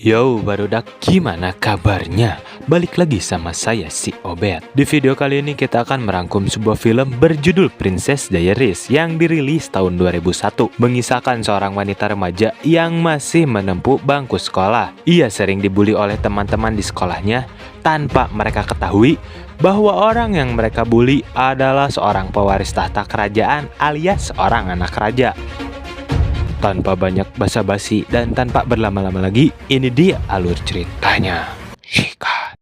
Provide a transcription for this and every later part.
Yo, barudak, gimana kabarnya? Balik lagi sama saya, si Obet. Di video kali ini kita akan merangkum sebuah film berjudul Princess Diaries yang dirilis tahun 2001, mengisahkan seorang wanita remaja yang masih menempuh bangku sekolah. Ia sering dibully oleh teman-teman di sekolahnya tanpa mereka ketahui bahwa orang yang mereka bully adalah seorang pewaris tahta kerajaan alias seorang anak raja. Tanpa banyak basa-basi dan tanpa berlama-lama lagi, ini dia alur ceritanya. Shika.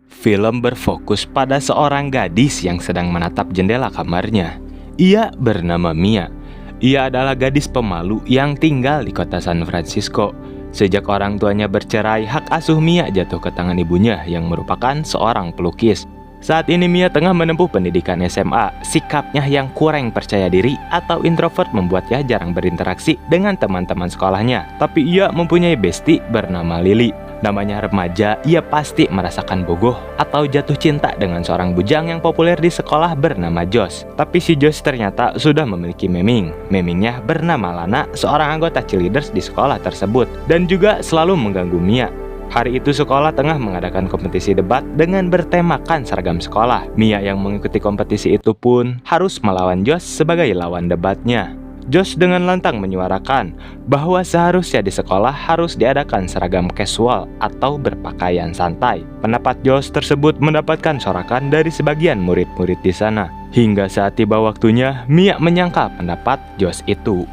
Film berfokus pada seorang gadis yang sedang menatap jendela kamarnya. Ia bernama Mia. Ia adalah gadis pemalu yang tinggal di kota San Francisco. Sejak orang tuanya bercerai, hak asuh Mia jatuh ke tangan ibunya yang merupakan seorang pelukis. Saat ini Mia tengah menempuh pendidikan SMA. Sikapnya yang kurang percaya diri atau introvert membuatnya jarang berinteraksi dengan teman-teman sekolahnya. Tapi ia mempunyai bestie bernama Lily. Namanya remaja, ia pasti merasakan bogoh atau jatuh cinta dengan seorang bujang yang populer di sekolah bernama Josh. Tapi si Josh ternyata sudah memiliki meming. Memingnya bernama Lana, seorang anggota cheerleaders di sekolah tersebut. Dan juga selalu mengganggu Mia. Hari itu sekolah tengah mengadakan kompetisi debat dengan bertemakan seragam sekolah. Mia yang mengikuti kompetisi itu pun harus melawan Josh sebagai lawan debatnya. Josh dengan lantang menyuarakan bahwa seharusnya di sekolah harus diadakan seragam casual atau berpakaian santai. Pendapat Josh tersebut mendapatkan sorakan dari sebagian murid-murid di sana. Hingga saat tiba waktunya, Mia menyangkal pendapat Josh itu.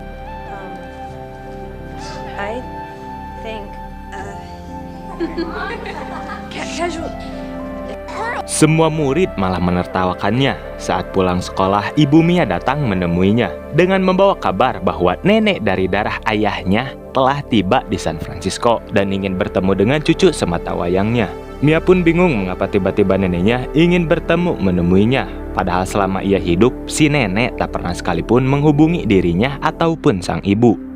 I think casual. Semua murid malah menertawakannya. Saat pulang sekolah, ibu Mia datang menemuinya dengan membawa kabar bahwa nenek dari darah ayahnya telah tiba di San Francisco dan ingin bertemu dengan cucu semata wayangnya. Mia pun bingung mengapa tiba-tiba neneknya ingin bertemu menemuinya. Padahal selama ia hidup, si nenek tak pernah sekalipun menghubungi dirinya ataupun sang ibu.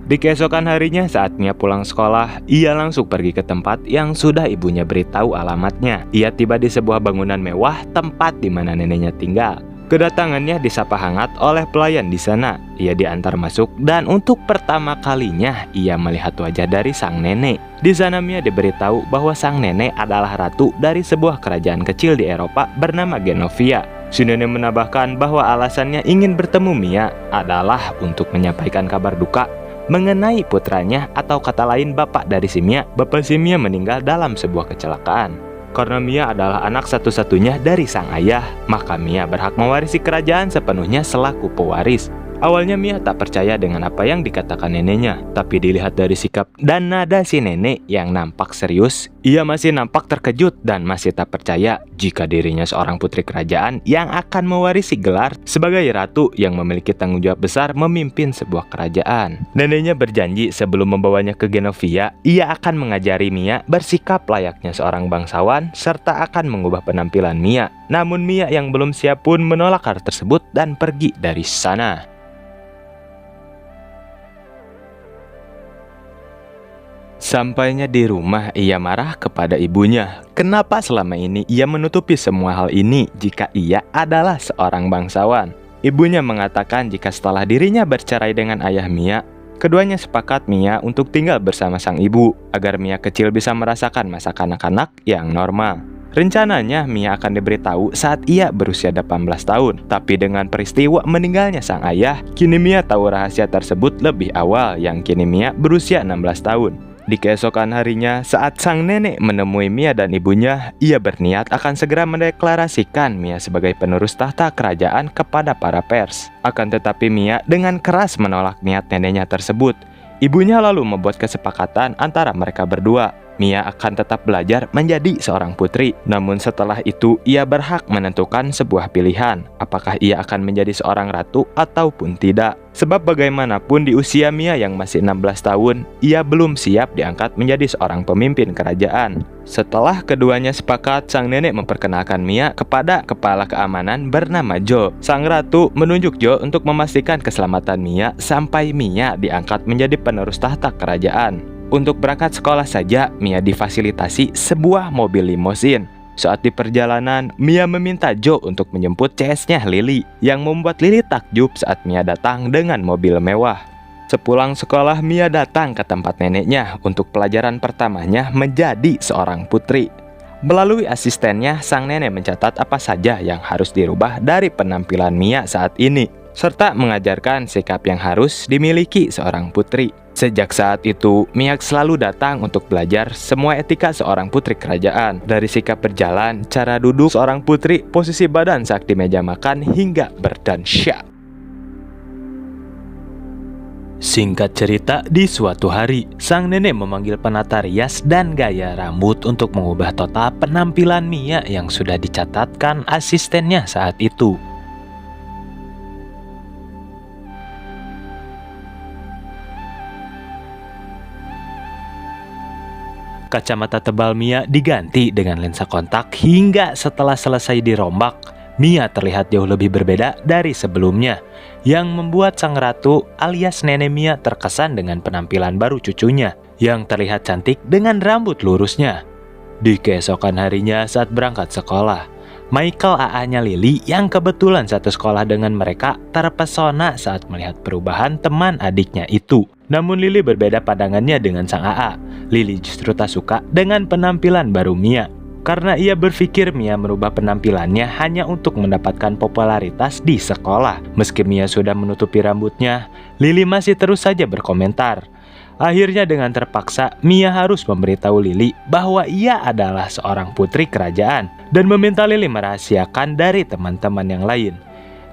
Di keesokan harinya saat Mia pulang sekolah, ia langsung pergi ke tempat yang sudah ibunya beritahu alamatnya. Ia tiba di sebuah bangunan mewah tempat di mana neneknya tinggal. Kedatangannya disapa hangat oleh pelayan di sana. Ia diantar masuk dan untuk pertama kalinya ia melihat wajah dari sang nenek. Di sana Mia diberitahu bahwa sang nenek adalah ratu dari sebuah kerajaan kecil di Eropa bernama Genovia. Si nenek menambahkan bahwa alasannya ingin bertemu Mia adalah untuk menyampaikan kabar duka mengenai putranya atau kata lain bapak dari si Mia. Bapak si Mia meninggal dalam sebuah kecelakaan. Karena Mia adalah anak satu-satunya dari sang ayah, maka Mia berhak mewarisi kerajaan sepenuhnya selaku pewaris. Awalnya Mia tak percaya dengan apa yang dikatakan neneknya, tapi dilihat dari sikap dan nada si nenek yang nampak serius, ia masih nampak terkejut dan masih tak percaya jika dirinya seorang putri kerajaan yang akan mewarisi gelar sebagai ratu yang memiliki tanggung jawab besar memimpin sebuah kerajaan. Neneknya berjanji sebelum membawanya ke Genovia, ia akan mengajari Mia bersikap layaknya seorang bangsawan serta akan mengubah penampilan Mia. Namun Mia yang belum siap pun menolak hal tersebut dan pergi dari sana. Sampainya di rumah, ia marah kepada ibunya. Kenapa selama ini ia menutupi semua hal ini jika ia adalah seorang bangsawan? Ibunya mengatakan jika setelah dirinya bercerai dengan ayah Mia, keduanya sepakat Mia untuk tinggal bersama sang ibu, agar Mia kecil bisa merasakan masa kanak-kanak yang normal. Rencananya Mia akan diberitahu saat ia berusia 18 tahun. Tapi dengan peristiwa meninggalnya sang ayah, kini Mia tahu rahasia tersebut lebih awal, yang kini Mia berusia 16 tahun. Di keesokan harinya, saat sang nenek menemui Mia dan ibunya, ia berniat akan segera mendeklarasikan Mia sebagai penerus tahta kerajaan kepada para pers. Akan tetapi Mia dengan keras menolak niat neneknya tersebut. Ibunya lalu membuat kesepakatan antara mereka berdua. Mia akan tetap belajar menjadi seorang putri. Namun setelah itu ia berhak menentukan sebuah pilihan, apakah ia akan menjadi seorang ratu ataupun tidak. Sebab bagaimanapun di usia Mia yang masih 16 tahun, ia belum siap diangkat menjadi seorang pemimpin kerajaan. Setelah keduanya sepakat, sang nenek memperkenalkan Mia kepada kepala keamanan bernama Joe. Sang ratu menunjuk Joe untuk memastikan keselamatan Mia sampai Mia diangkat menjadi penerus tahta kerajaan. Untuk berangkat sekolah saja, Mia difasilitasi sebuah mobil limosin. Saat di perjalanan, Mia meminta Joe untuk menjemput CS-nya Lily, yang membuat Lily takjub saat Mia datang dengan mobil mewah. Sepulang sekolah, Mia datang ke tempat neneknya untuk pelajaran pertamanya menjadi seorang putri. Melalui asistennya, sang nenek mencatat apa saja yang harus dirubah dari penampilan Mia saat ini, serta mengajarkan sikap yang harus dimiliki seorang putri. Sejak saat itu, Mia selalu datang untuk belajar semua etika seorang putri kerajaan. Dari sikap berjalan, cara duduk seorang putri, posisi badan saat di meja makan, hingga berdansa. Singkat cerita, di suatu hari, sang nenek memanggil penata rias dan gaya rambut untuk mengubah total penampilan Mia yang sudah dicatatkan asistennya saat itu. Kacamata tebal Mia diganti dengan lensa kontak hingga setelah selesai dirombak, Mia terlihat jauh lebih berbeda dari sebelumnya, yang membuat sang ratu alias nenek Mia terkesan dengan penampilan baru cucunya, yang terlihat cantik dengan rambut lurusnya. Di keesokan harinya saat berangkat sekolah, Michael AA-nya Lily yang kebetulan satu sekolah dengan mereka terpesona saat melihat perubahan teman adiknya itu. Namun Lily berbeda pandangannya dengan sang AA. Lily justru tak suka dengan penampilan baru Mia, karena ia berpikir Mia merubah penampilannya hanya untuk mendapatkan popularitas di sekolah. Meski Mia sudah menutupi rambutnya, Lily masih terus saja berkomentar. Akhirnya dengan terpaksa, Mia harus memberitahu Lily bahwa ia adalah seorang putri kerajaan dan meminta Lily merahasiakan dari teman-teman yang lain.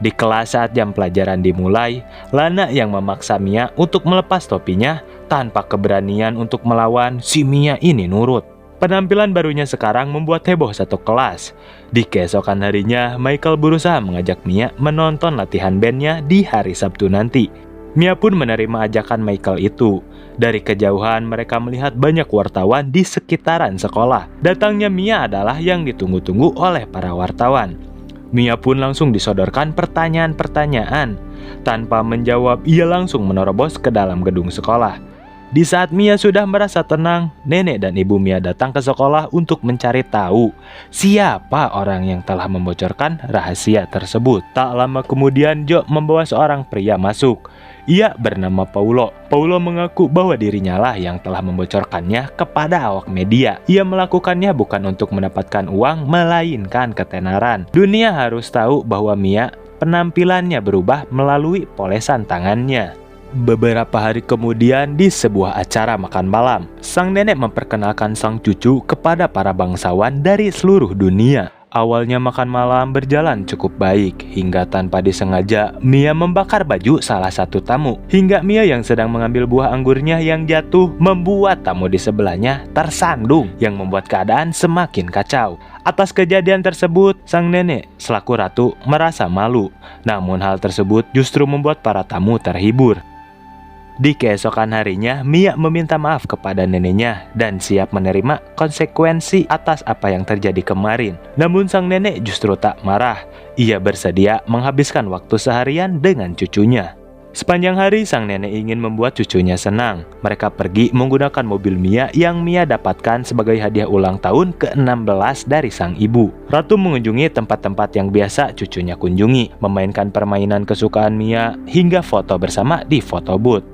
Di kelas saat jam pelajaran dimulai, Lana yang memaksa Mia untuk melepas topinya tanpa keberanian untuk melawan, si Mia ini nurut. Penampilan barunya sekarang membuat heboh satu kelas. Di keesokan harinya, Michael berusaha mengajak Mia menonton latihan bandnya di hari Sabtu nanti. Mia pun menerima ajakan Michael itu. Dari kejauhan mereka melihat banyak wartawan di sekitaran sekolah. Datangnya Mia adalah yang ditunggu-tunggu oleh para wartawan. Mia pun langsung disodorkan pertanyaan-pertanyaan. Tanpa menjawab, ia langsung menerobos ke dalam gedung sekolah. Di saat Mia sudah merasa tenang, nenek dan ibu Mia datang ke sekolah untuk mencari tahu siapa orang yang telah membocorkan rahasia tersebut. Tak lama kemudian, Joe membawa seorang pria masuk. Ia bernama Paulo. Paulo mengaku bahwa dirinya lah yang telah membocorkannya kepada awak media. Ia melakukannya bukan untuk mendapatkan uang, melainkan ketenaran. Dunia harus tahu bahwa Mia penampilannya berubah melalui polesan tangannya. Beberapa hari kemudian, di sebuah acara makan malam, sang nenek memperkenalkan sang cucu kepada para bangsawan dari seluruh dunia. Awalnya makan malam berjalan cukup baik, hingga tanpa disengaja Mia membakar baju salah satu tamu. Hingga Mia yang sedang mengambil buah anggurnya yang jatuh membuat tamu di sebelahnya tersandung, yang membuat keadaan semakin kacau. Atas kejadian tersebut, sang nenek selaku ratu merasa malu. Namun hal tersebut justru membuat para tamu terhibur. Di keesokan harinya, Mia meminta maaf kepada neneknya dan siap menerima konsekuensi atas apa yang terjadi kemarin. Namun sang nenek justru tak marah. Ia bersedia menghabiskan waktu seharian dengan cucunya. Sepanjang hari, sang nenek ingin membuat cucunya senang. Mereka pergi menggunakan mobil Mia yang Mia dapatkan sebagai hadiah ulang tahun ke-16 dari sang ibu. Ratu mengunjungi tempat-tempat yang biasa cucunya kunjungi, memainkan permainan kesukaan Mia, hingga foto bersama di foto booth.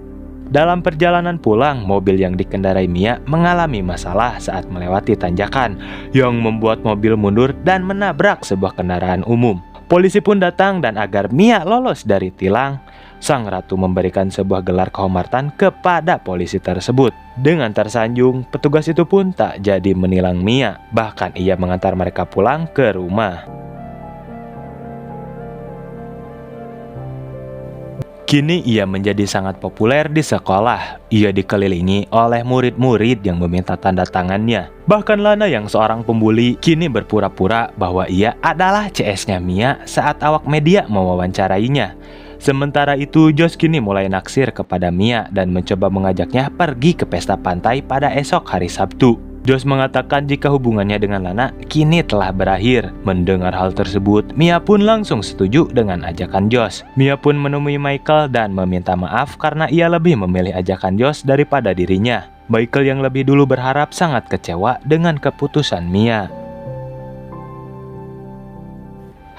Dalam perjalanan pulang, mobil yang dikendarai Mia mengalami masalah saat melewati tanjakan, yang membuat mobil mundur dan menabrak sebuah kendaraan umum. Polisi pun datang dan agar Mia lolos dari tilang, sang ratu memberikan sebuah gelar kehormatan kepada polisi tersebut. Dengan tersanjung, petugas itu pun tak jadi menilang Mia, bahkan ia mengantar mereka pulang ke rumah. Kini ia menjadi sangat populer di sekolah. Ia dikelilingi oleh murid-murid yang meminta tanda tangannya. Bahkan Lana yang seorang pembuli kini berpura-pura bahwa ia adalah CS-nya Mia saat awak media mewawancarainya. Sementara itu, Josh kini mulai naksir kepada Mia dan mencoba mengajaknya pergi ke pesta pantai pada esok hari Sabtu. Josh mengatakan jika hubungannya dengan Lana kini telah berakhir. Mendengar hal tersebut, Mia pun langsung setuju dengan ajakan Josh. Mia pun menemui Michael dan meminta maaf karena ia lebih memilih ajakan Josh daripada dirinya. Michael yang lebih dulu berharap sangat kecewa dengan keputusan Mia.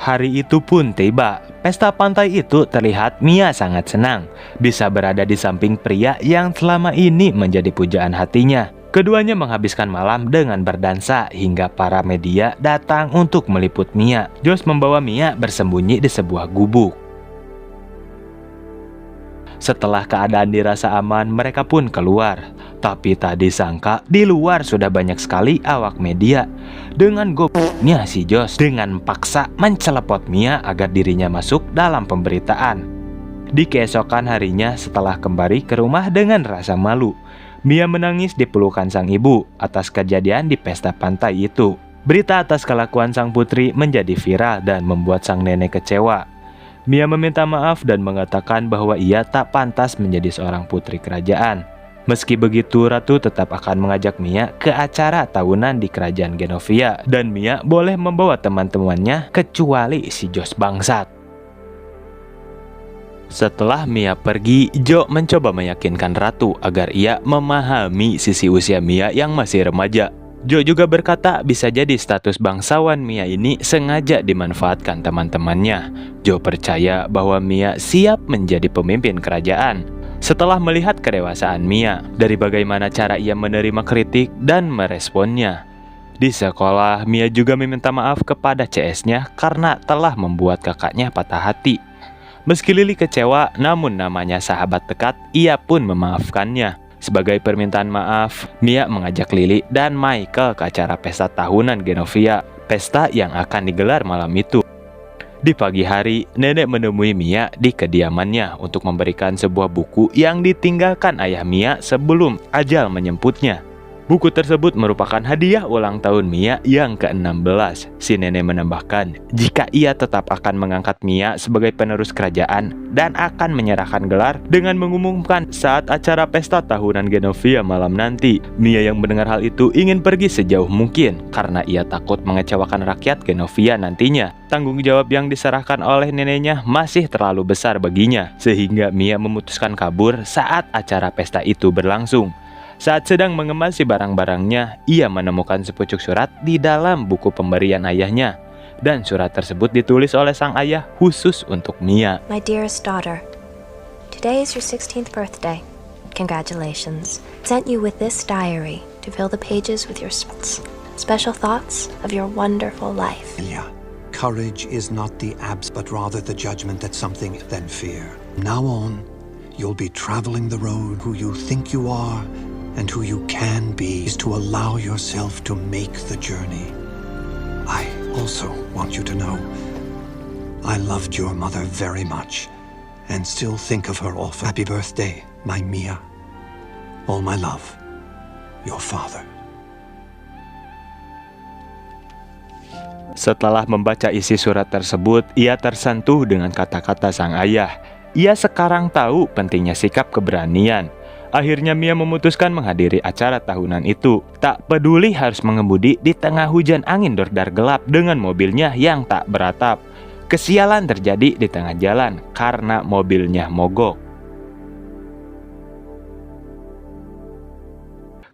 Hari itu pun tiba. Pesta pantai itu terlihat Mia sangat senang bisa berada di samping pria yang selama ini menjadi pujaan hatinya. Keduanya menghabiskan malam dengan berdansa hingga para media datang untuk meliput Mia. Josh membawa Mia bersembunyi di sebuah gubuk. Setelah keadaan dirasa aman, mereka pun keluar. Tapi tak disangka, di luar sudah banyak sekali awak media. Dengan gobloknya si Josh dengan paksa mencelepot Mia agar dirinya masuk dalam pemberitaan. Di keesokan harinya setelah kembali ke rumah dengan rasa malu, Mia menangis di pelukan sang ibu atas kejadian di pesta pantai itu. Berita atas kelakuan sang putri menjadi viral dan membuat sang nenek kecewa. Mia meminta maaf dan mengatakan bahwa ia tak pantas menjadi seorang putri kerajaan. Meski begitu, Ratu tetap akan mengajak Mia ke acara tahunan di kerajaan Genovia dan Mia boleh membawa teman-temannya kecuali si Josh bangsat. Setelah Mia pergi, Jo mencoba meyakinkan Ratu agar ia memahami sisi usia Mia yang masih remaja. Jo juga berkata bisa jadi status bangsawan Mia ini sengaja dimanfaatkan teman-temannya. Jo percaya bahwa Mia siap menjadi pemimpin kerajaan. Setelah melihat kedewasaan Mia, dari bagaimana cara ia menerima kritik dan meresponnya. Di sekolah, Mia juga meminta maaf kepada CS-nya karena telah membuat kakaknya patah hati. Meski Lily kecewa, namun namanya sahabat dekat, ia pun memaafkannya. Sebagai permintaan maaf, Mia mengajak Lily dan Michael ke acara pesta tahunan Genovia, pesta yang akan digelar malam itu. Di pagi hari, nenek menemui Mia di kediamannya untuk memberikan sebuah buku yang ditinggalkan ayah Mia sebelum ajal menjemputnya. Buku tersebut merupakan hadiah ulang tahun Mia yang ke-16. Si nenek menambahkan, jika ia tetap akan mengangkat Mia sebagai penerus kerajaan dan akan menyerahkan gelar dengan mengumumkan saat acara pesta tahunan Genovia malam nanti. Mia yang mendengar hal itu ingin pergi sejauh mungkin karena ia takut mengecewakan rakyat Genovia nantinya. Tanggung jawab yang diserahkan oleh neneknya masih terlalu besar baginya, sehingga Mia memutuskan kabur saat acara pesta itu berlangsung. Saat sedang mengemasi barang-barangnya, ia menemukan sepucuk surat di dalam buku pemberian ayahnya. Dan surat tersebut ditulis oleh sang ayah khusus untuk Mia. My dearest daughter, today is your 16th birthday. Congratulations. Sent you with this diary to fill the pages with your special thoughts of your wonderful life. Ilya, courage is not the abs, but rather the judgment that something than fear. Now on, you'll be traveling the road who you think you are and who you can be is to allow yourself to make the journey. I also want you to know I loved your mother very much and still think of her often. Happy birthday, my Mia. All my love, your father. Setelah membaca isi surat tersebut, ia tersentuh dengan kata-kata sang ayah. Ia sekarang tahu pentingnya sikap keberanian. Akhirnya Mia memutuskan menghadiri acara tahunan itu. Tak peduli harus mengemudi di tengah hujan angin dordar gelap dengan mobilnya yang tak beratap. Kesialan terjadi di tengah jalan karena mobilnya mogok.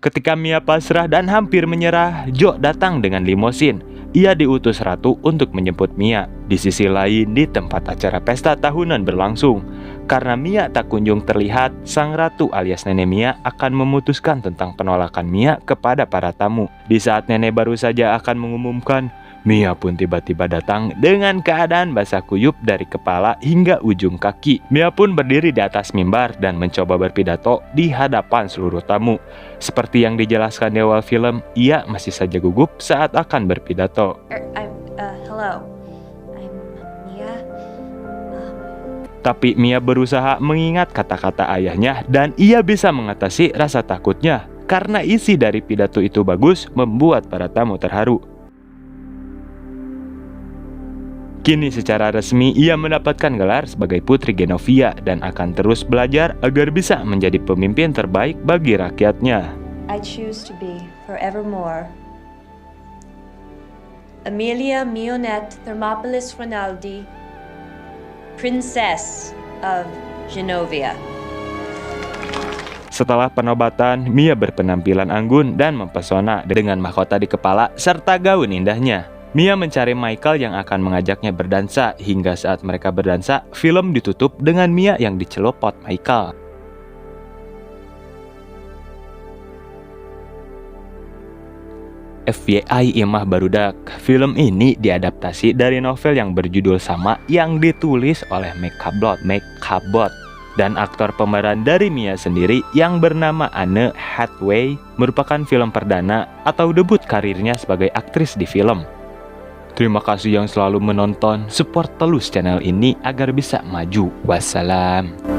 Ketika Mia pasrah dan hampir menyerah, Jo datang dengan limosin. Ia diutus Ratu untuk menjemput Mia. Di sisi lain, di tempat acara pesta tahunan berlangsung. Karena Mia tak kunjung terlihat, sang ratu alias nenek Mia akan memutuskan tentang penolakan Mia kepada para tamu. Di saat nenek baru saja akan mengumumkan, Mia pun tiba-tiba datang dengan keadaan basah kuyup dari kepala hingga ujung kaki. Mia pun berdiri di atas mimbar dan mencoba berpidato di hadapan seluruh tamu. Seperti yang dijelaskan di awal film, ia masih saja gugup saat akan berpidato. Hello. I'm Mia. Tapi Mia berusaha mengingat kata-kata ayahnya dan ia bisa mengatasi rasa takutnya karena isi dari pidato itu bagus membuat para tamu terharu. Kini secara resmi ia mendapatkan gelar sebagai Putri Genovia dan akan terus belajar agar bisa menjadi pemimpin terbaik bagi rakyatnya. I choose to be forevermore Amelia Mionette Thermopolis Rinaldi, Princess of Genovia. Setelah penobatan, Mia berpenampilan anggun dan mempesona dengan mahkota di kepala serta gaun indahnya. Mia mencari Michael yang akan mengajaknya berdansa. Hingga saat mereka berdansa, film ditutup dengan Mia yang dicelupot Michael. FYI Imah Barudak, film ini diadaptasi dari novel yang berjudul sama yang ditulis oleh Meg Cabot. Dan aktor pemeran dari Mia sendiri yang bernama Anne Hathaway merupakan film perdana atau debut karirnya sebagai aktris di film. Terima kasih yang selalu menonton, support terus channel ini agar bisa maju. Wassalam.